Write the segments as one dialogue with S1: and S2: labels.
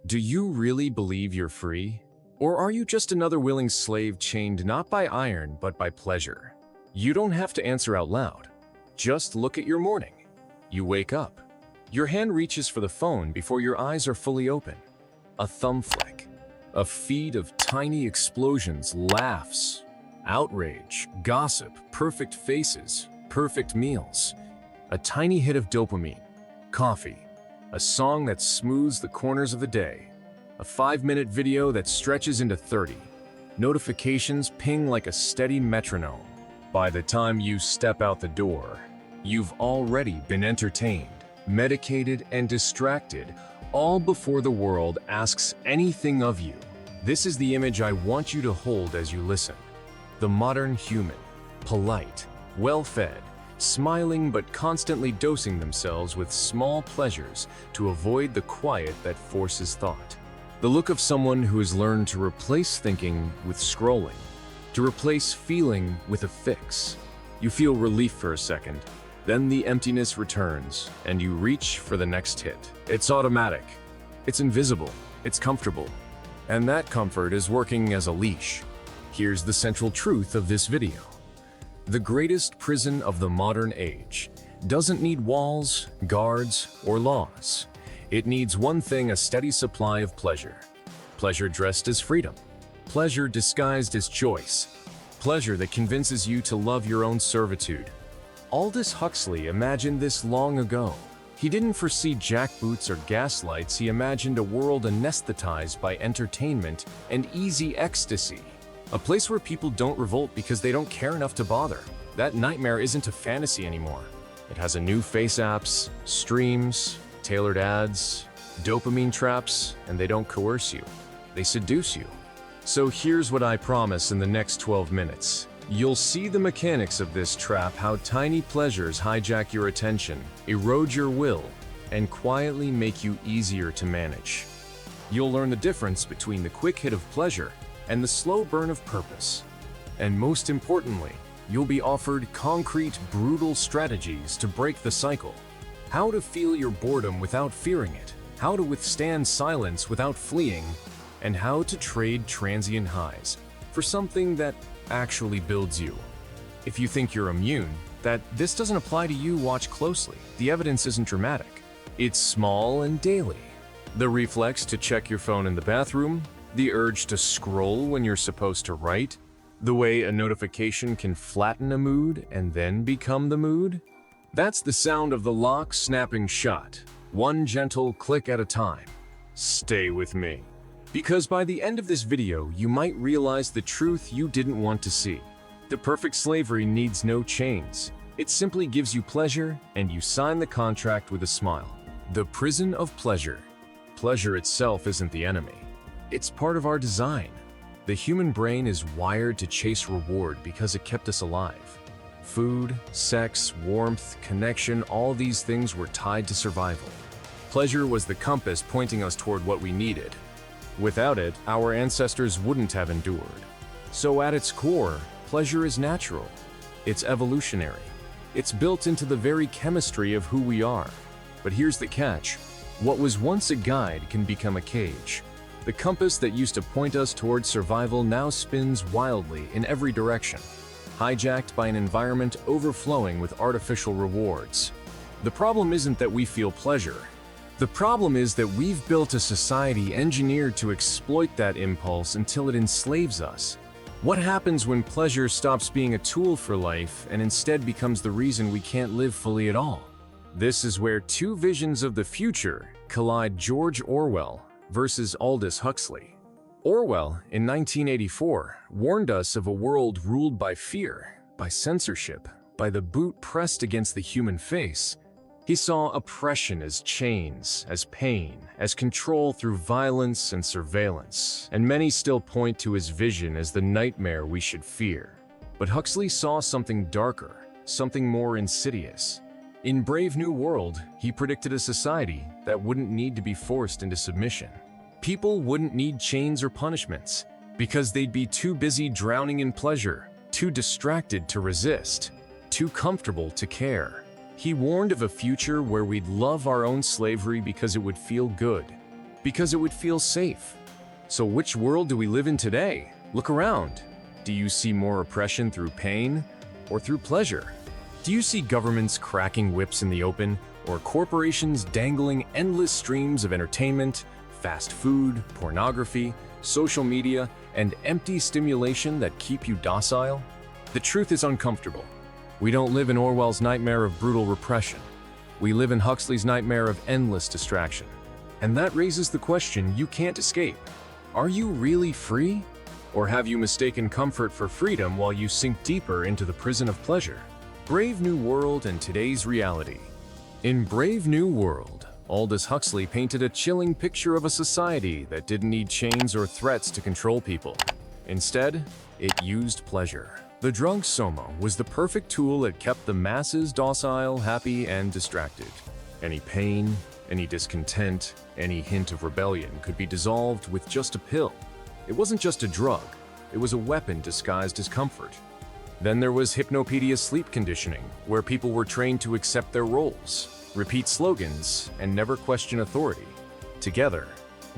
S1: Do you really believe you're free? Or are you just another willing slave chained not by iron but by pleasure? You don't have to answer out loud. Just look at your morning. You wake up. Your hand reaches for the phone before your eyes are fully open. A thumb flick. A feed of tiny explosions, laughs, outrage, gossip, perfect faces, perfect meals. A tiny hit of dopamine. Coffee. A song that smooths the corners of the day. A 5-minute video that stretches into 30. Notifications ping like a steady metronome. By the time you step out the door, you've already been entertained, medicated, and distracted, all before the world asks anything of you. This is the image I want you to hold as you listen. The modern human, polite, well-fed, smiling but constantly dosing themselves with small pleasures to avoid the quiet that forces thought. The look of someone who has learned to replace thinking with scrolling, to replace feeling with a fix. You feel relief for a second, then the emptiness returns, and you reach for the next hit. It's automatic, it's invisible, it's comfortable, and that comfort is working as a leash. Here's the central truth of this video. The greatest prison of the modern age doesn't need walls, guards, or laws. It needs one thing: a steady supply of pleasure. Pleasure dressed as freedom. Pleasure disguised as choice. Pleasure that convinces you to love your own servitude. Aldous Huxley imagined this long ago. He didn't foresee jackboots or gaslights. He imagined a world anesthetized by entertainment and easy ecstasy. A place where people don't revolt because they don't care enough to bother. That nightmare isn't a fantasy anymore. It has a new face: apps, streams, tailored ads, dopamine traps, and they don't coerce you. They seduce you. So here's what I promise: in the next 12 minutes, you'll see the mechanics of this trap, how tiny pleasures hijack your attention, erode your will, and quietly make you easier to manage. You'll learn the difference between the quick hit of pleasure and the slow burn of purpose. And most importantly, you'll be offered concrete, brutal strategies to break the cycle. How to feel your boredom without fearing it, how to withstand silence without fleeing, and how to trade transient highs for something that actually builds you. If you think you're immune, that this doesn't apply to you, watch closely. The evidence isn't dramatic. It's small and daily. The reflex to check your phone in the bathroom, the urge to scroll when you're supposed to write, the way a notification can flatten a mood and then become the mood. That's the sound of the lock snapping shut, one gentle click at a time. Stay with me, because by the end of this video, you might realize the truth you didn't want to see. The perfect slavery needs no chains. It simply gives you pleasure, and you sign the contract with a smile. The prison of pleasure. Pleasure itself isn't the enemy. It's part of our design. The human brain is wired to chase reward because it kept us alive. Food, sex, warmth, connection, all these things were tied to survival. Pleasure was the compass pointing us toward what we needed. Without it, our ancestors wouldn't have endured. So at its core, pleasure is natural. It's evolutionary. It's built into the very chemistry of who we are. But here's the catch. What was once a guide can become a cage. The compass that used to point us towards survival now spins wildly in every direction, hijacked by an environment overflowing with artificial rewards. The problem isn't that we feel pleasure. The problem is that we've built a society engineered to exploit that impulse until it enslaves us. What happens when pleasure stops being a tool for life and instead becomes the reason we can't live fully at all? This is where two visions of the future collide: George Orwell versus Aldous Huxley. Orwell, in 1984, warned us of a world ruled by fear, by censorship, by the boot pressed against the human face. He saw oppression as chains, as pain, as control through violence and surveillance, and many still point to his vision as the nightmare we should fear. But Huxley saw something darker, something more insidious. In Brave New World, he predicted a society that wouldn't need to be forced into submission. People wouldn't need chains or punishments, because they'd be too busy drowning in pleasure, too distracted to resist, too comfortable to care. He warned of a future where we'd love our own slavery because it would feel good, Because it would feel safe. So which world do we live in today? Look around. Do you see more oppression through pain or through pleasure? Do you see governments cracking whips in the open or corporations dangling endless streams of entertainment, fast food, pornography, social media, and empty stimulation that keep you docile? The truth is uncomfortable. We don't live in Orwell's nightmare of brutal repression. We live in Huxley's nightmare of endless distraction. And that raises the question you can't escape. Are you really free? Or have you mistaken comfort for freedom while you sink deeper into the prison of pleasure? Brave New World and today's reality. In Brave New World, Aldous Huxley painted a chilling picture of a society that didn't need chains or threats to control people. Instead, it used pleasure. The drug soma was the perfect tool that kept the masses docile, happy, and distracted. Any pain, any discontent, any hint of rebellion could be dissolved with just a pill. It wasn't just a drug, it was a weapon disguised as comfort. Then there was hypnopedia sleep conditioning, where people were trained to accept their roles, repeat slogans, and never question authority. Together,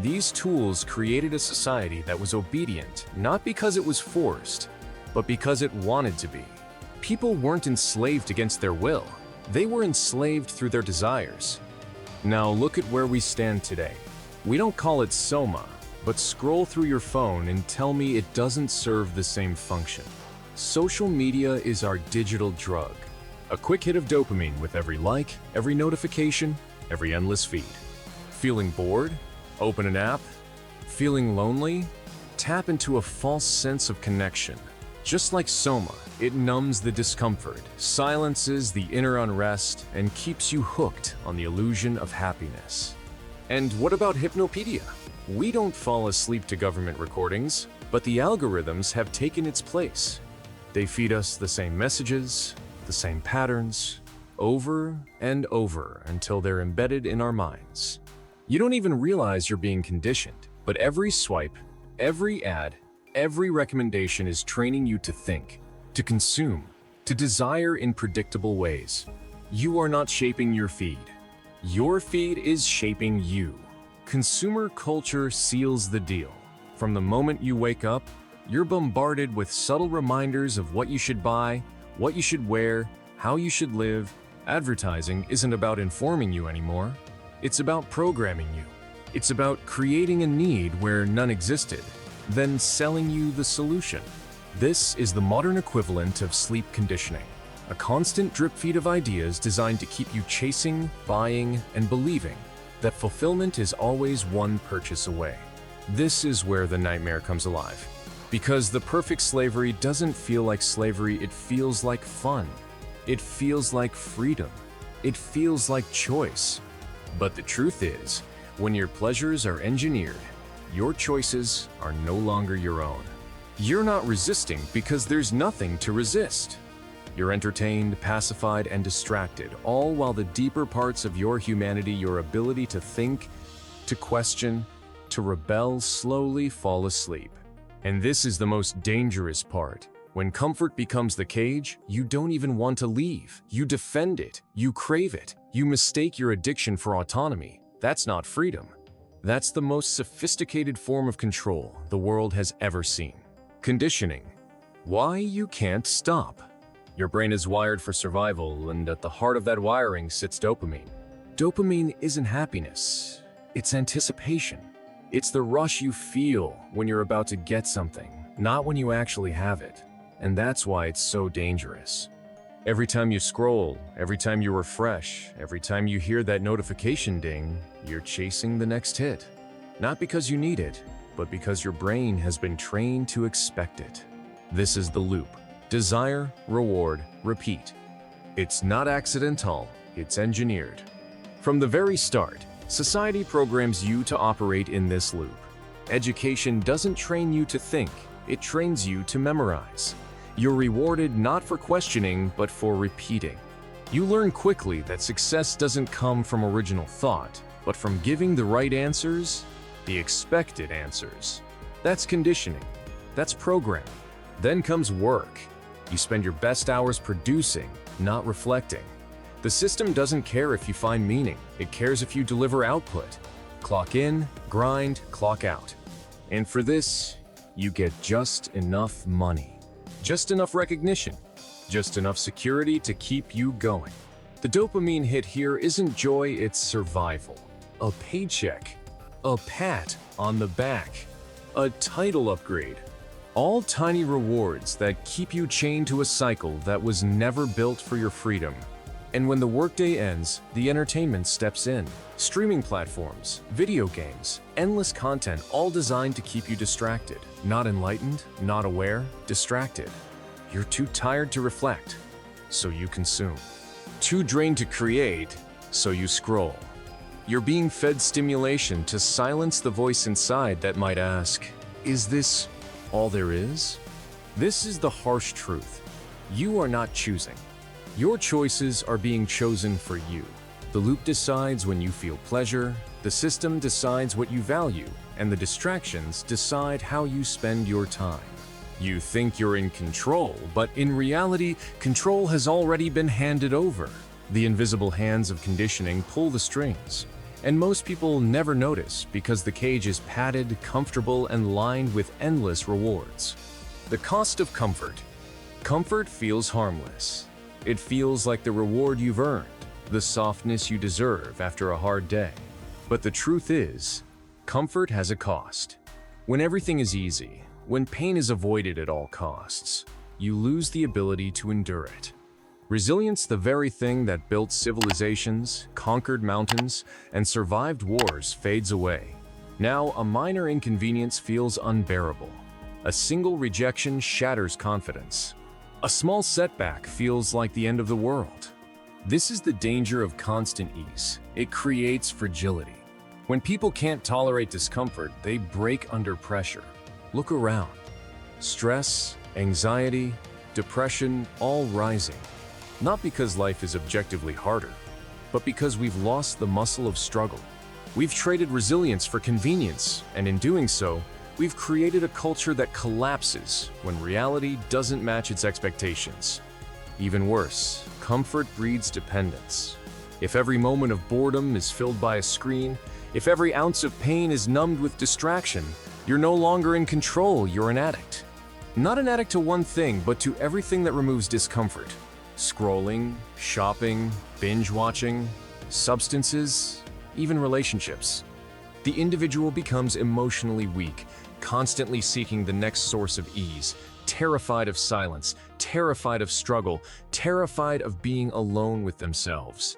S1: these tools created a society that was obedient, not because it was forced, but because it wanted to be. People weren't enslaved against their will, they were enslaved through their desires. Now look at where we stand today. We don't call it soma, but scroll through your phone and tell me it doesn't serve the same function. Social media is our digital drug. A quick hit of dopamine with every like, every notification, every endless feed. Feeling bored? Open an app. Feeling lonely? Tap into a false sense of connection. Just like soma, it numbs the discomfort, silences the inner unrest, and keeps you hooked on the illusion of happiness. And what about hypnopedia? We don't fall asleep to government recordings, but the algorithms have taken its place. They feed us the same messages, the same patterns, over and over until they're embedded in our minds. You don't even realize you're being conditioned, but every swipe, every ad, every recommendation is training you to think, to consume, to desire in predictable ways. You are not shaping your feed. Your feed is shaping you. Consumer culture seals the deal. From the moment you wake up, you're bombarded with subtle reminders of what you should buy, what you should wear, how you should live. Advertising isn't about informing you anymore. It's about programming you. It's about creating a need where none existed, then selling you the solution. This is the modern equivalent of sleep conditioning, a constant drip feed of ideas designed to keep you chasing, buying, and believing that fulfillment is always one purchase away. This is where the nightmare comes alive. Because the perfect slavery doesn't feel like slavery, it feels like fun. It feels like freedom. It feels like choice. But the truth is, when your pleasures are engineered, your choices are no longer your own. You're not resisting because there's nothing to resist. You're entertained, pacified, and distracted, all while the deeper parts of your humanity, your ability to think, to question, to rebel, slowly fall asleep. And this is the most dangerous part. When comfort becomes the cage, you don't even want to leave. You defend it. You crave it. You mistake your addiction for autonomy. That's not freedom. That's the most sophisticated form of control the world has ever seen. Conditioning. Why you can't stop. Your brain is wired for survival, and at the heart of that wiring sits dopamine. Dopamine isn't happiness. It's anticipation. It's the rush you feel when you're about to get something, not when you actually have it. And that's why it's so dangerous. Every time you scroll, every time you refresh, every time you hear that notification ding, you're chasing the next hit. Not because you need it, but because your brain has been trained to expect it. This is the loop. Desire, reward, repeat. It's not accidental, it's engineered. From the very start, society programs you to operate in this loop. Education doesn't train you to think, it trains you to memorize. You're rewarded not for questioning, but for repeating. You learn quickly that success doesn't come from original thought, but from giving the right answers, the expected answers. That's conditioning. That's programming. Then comes work. You spend your best hours producing, not reflecting. The system doesn't care if you find meaning, it cares if you deliver output. Clock in, grind, clock out. And for this, you get just enough money, just enough recognition, just enough security to keep you going. The dopamine hit here isn't joy, it's survival. A paycheck, a pat on the back, a title upgrade. All tiny rewards that keep you chained to a cycle that was never built for your freedom. And when the workday ends, the entertainment steps in. Streaming platforms, video games, endless content, all designed to keep you distracted. Not enlightened, not aware, distracted. You're too tired to reflect, so you consume. Too drained to create, so you scroll. You're being fed stimulation to silence the voice inside that might ask, is this all there is? This is the harsh truth. You are not choosing. Your choices are being chosen for you. The loop decides when you feel pleasure, the system decides what you value, and the distractions decide how you spend your time. You think you're in control, but in reality, control has already been handed over. The invisible hands of conditioning pull the strings. And most people never notice because the cage is padded, comfortable, and lined with endless rewards. The cost of comfort. Comfort feels harmless. It feels like the reward you've earned, the softness you deserve after a hard day. But the truth is, comfort has a cost. When everything is easy, when pain is avoided at all costs, you lose the ability to endure it. Resilience, the very thing that built civilizations, conquered mountains, and survived wars, fades away. Now, a minor inconvenience feels unbearable. A single rejection shatters confidence. A small setback feels like the end of the world. This is the danger of constant ease. It creates fragility. When people can't tolerate discomfort, they break under pressure. Look around. Stress, anxiety, depression, all rising. Not because life is objectively harder, but because we've lost the muscle of struggle. We've traded resilience for convenience, and in doing so, we've created a culture that collapses when reality doesn't match its expectations. Even worse, comfort breeds dependence. If every moment of boredom is filled by a screen, if every ounce of pain is numbed with distraction, you're no longer in control, you're an addict. Not an addict to one thing, but to everything that removes discomfort. Scrolling, shopping, binge watching, substances, even relationships. The individual becomes emotionally weak, constantly seeking the next source of ease, terrified of silence, terrified of struggle, terrified of being alone with themselves.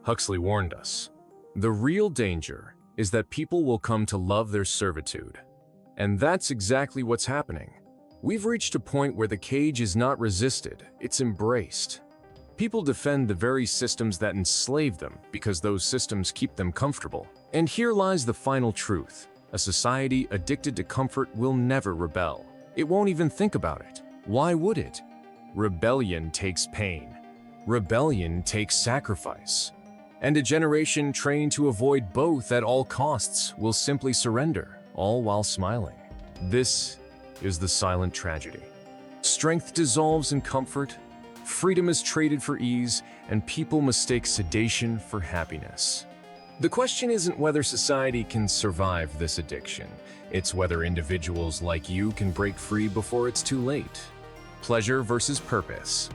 S1: Huxley warned us, the real danger is that people will come to love their servitude. And that's exactly what's happening. We've reached a point where the cage is not resisted, it's embraced. People defend the very systems that enslave them because those systems keep them comfortable. And here lies the final truth. A society addicted to comfort will never rebel. It won't even think about it. Why would it? Rebellion takes pain. Rebellion takes sacrifice. And a generation trained to avoid both at all costs will simply surrender, all while smiling. This is the silent tragedy. Strength dissolves in comfort, freedom is traded for ease, and people mistake sedation for happiness. The question isn't whether society can survive this addiction. It's whether individuals like you can break free before it's too late. Pleasure versus purpose.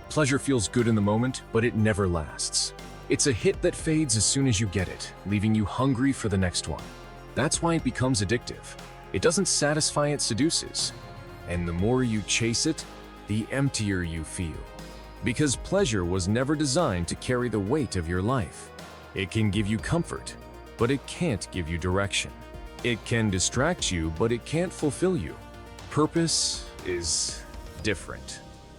S1: Pleasure feels good in the moment, but it never lasts. It's a hit that fades as soon as you get it, leaving you hungry for the next one. That's why it becomes addictive. It doesn't satisfy, it seduces. And the more you chase it, the emptier you feel. Because pleasure was never designed to carry the weight of your life. It can give you comfort, but it can't give you direction. It can distract you, but it can't fulfill you. Purpose is different.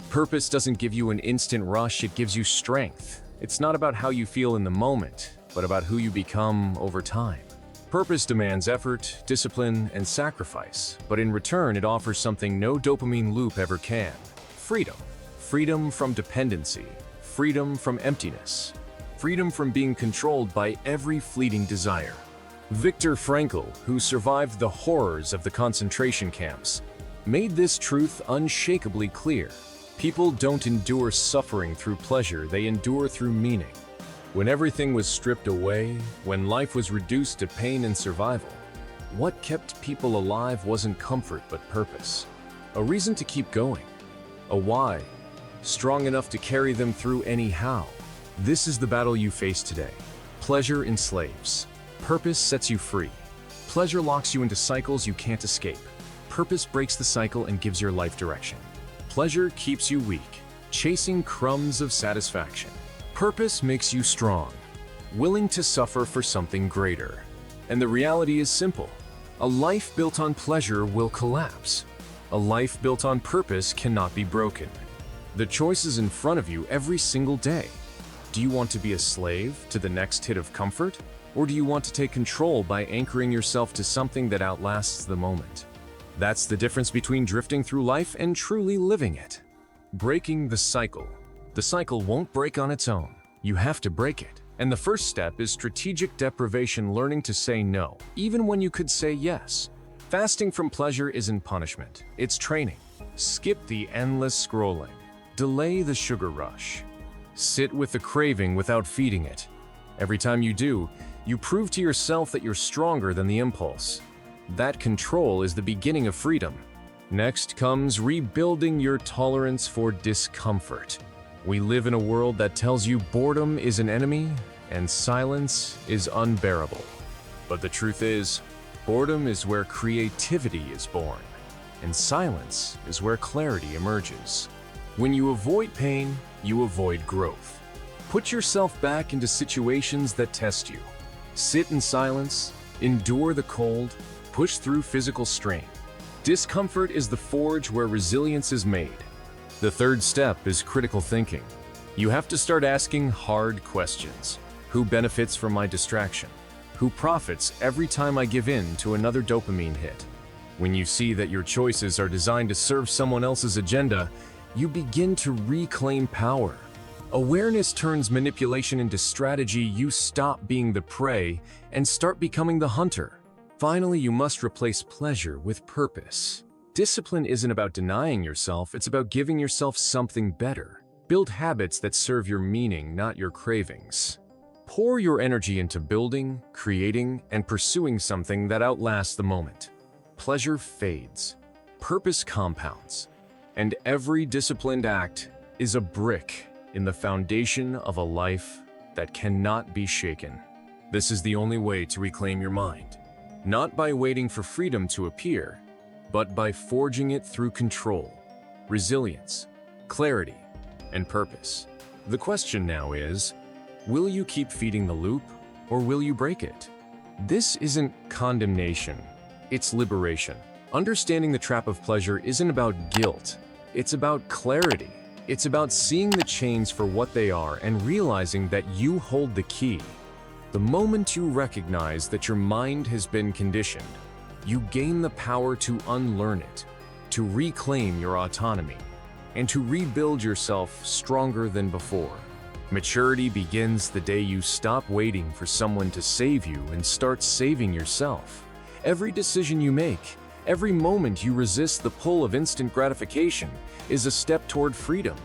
S1: Purpose doesn't give you an instant rush, it gives you strength. It's not about how you feel in the moment, but about who you become over time. Purpose demands effort, discipline, and sacrifice, but in return it offers something no dopamine loop ever can. Freedom. Freedom from dependency. Freedom from emptiness. Freedom from being controlled by every fleeting desire. Viktor Frankl, who survived the horrors of the concentration camps, made this truth unshakably clear. People don't endure suffering through pleasure, they endure through meaning. When everything was stripped away, when life was reduced to pain and survival, what kept people alive wasn't comfort but purpose. A reason to keep going. A why, strong enough to carry them through anyhow. This is the battle you face today. Pleasure enslaves. Purpose sets you free. Pleasure locks you into cycles you can't escape. Purpose breaks the cycle and gives your life direction. Pleasure keeps you weak, chasing crumbs of satisfaction. Purpose makes you strong, willing to suffer for something greater. And the reality is simple. A life built on pleasure will collapse. A life built on purpose cannot be broken. The choice is in front of you every single day. Do you want to be a slave to the next hit of comfort? Or do you want to take control by anchoring yourself to something that outlasts the moment? That's the difference between drifting through life and truly living it. Breaking the cycle. The cycle won't break on its own. You have to break it. And the first step is strategic deprivation, learning to say no, even when you could say yes. Fasting from pleasure isn't punishment, it's training. Skip the endless scrolling. Delay the sugar rush. Sit with the craving without feeding it. Every time you do, you prove to yourself that you're stronger than the impulse. That control is the beginning of freedom. Next comes rebuilding your tolerance for discomfort. We live in a world that tells you boredom is an enemy and silence is unbearable. But the truth is, boredom is where creativity is born, and silence is where clarity emerges. When you avoid pain, you avoid growth. Put yourself back into situations that test you. Sit in silence, endure the cold, push through physical strain. Discomfort is the forge where resilience is made. The third step is critical thinking. You have to start asking hard questions. Who benefits from my distraction? Who profits every time I give in to another dopamine hit? When you see that your choices are designed to serve someone else's agenda, you begin to reclaim power. Awareness turns manipulation into strategy. You stop being the prey and start becoming the hunter. Finally, you must replace pleasure with purpose. Discipline isn't about denying yourself, it's about giving yourself something better. Build habits that serve your meaning, not your cravings. Pour your energy into building, creating, and pursuing something that outlasts the moment. Pleasure fades, purpose compounds, and every disciplined act is a brick in the foundation of a life that cannot be shaken. This is the only way to reclaim your mind, not by waiting for freedom to appear, but by forging it through control, resilience, clarity, and purpose. The question now is, will you keep feeding the loop, or will you break it? This isn't condemnation, it's liberation. Understanding the trap of pleasure isn't about guilt, it's about clarity. It's about seeing the chains for what they are and realizing that you hold the key. The moment you recognize that your mind has been conditioned, you gain the power to unlearn it, to reclaim your autonomy, and to rebuild yourself stronger than before. Maturity begins the day you stop waiting for someone to save you and start saving yourself. Every decision you make, every moment you resist the pull of instant gratification is a step toward freedom.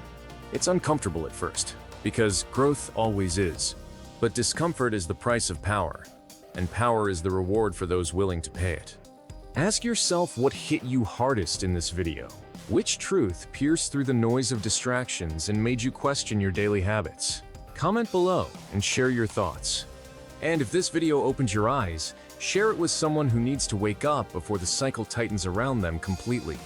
S1: It's uncomfortable at first, because growth always is. But discomfort is the price of power, and power is the reward for those willing to pay it. Ask yourself what hit you hardest in this video. Which truth pierced through the noise of distractions and made you question your daily habits? Comment below and share your thoughts. And if this video opened your eyes, share it with someone who needs to wake up before the cycle tightens around them completely.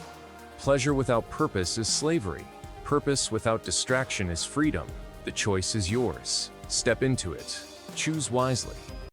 S1: Pleasure without purpose is slavery. Purpose without distraction is freedom. The choice is yours. Step into it. Choose wisely.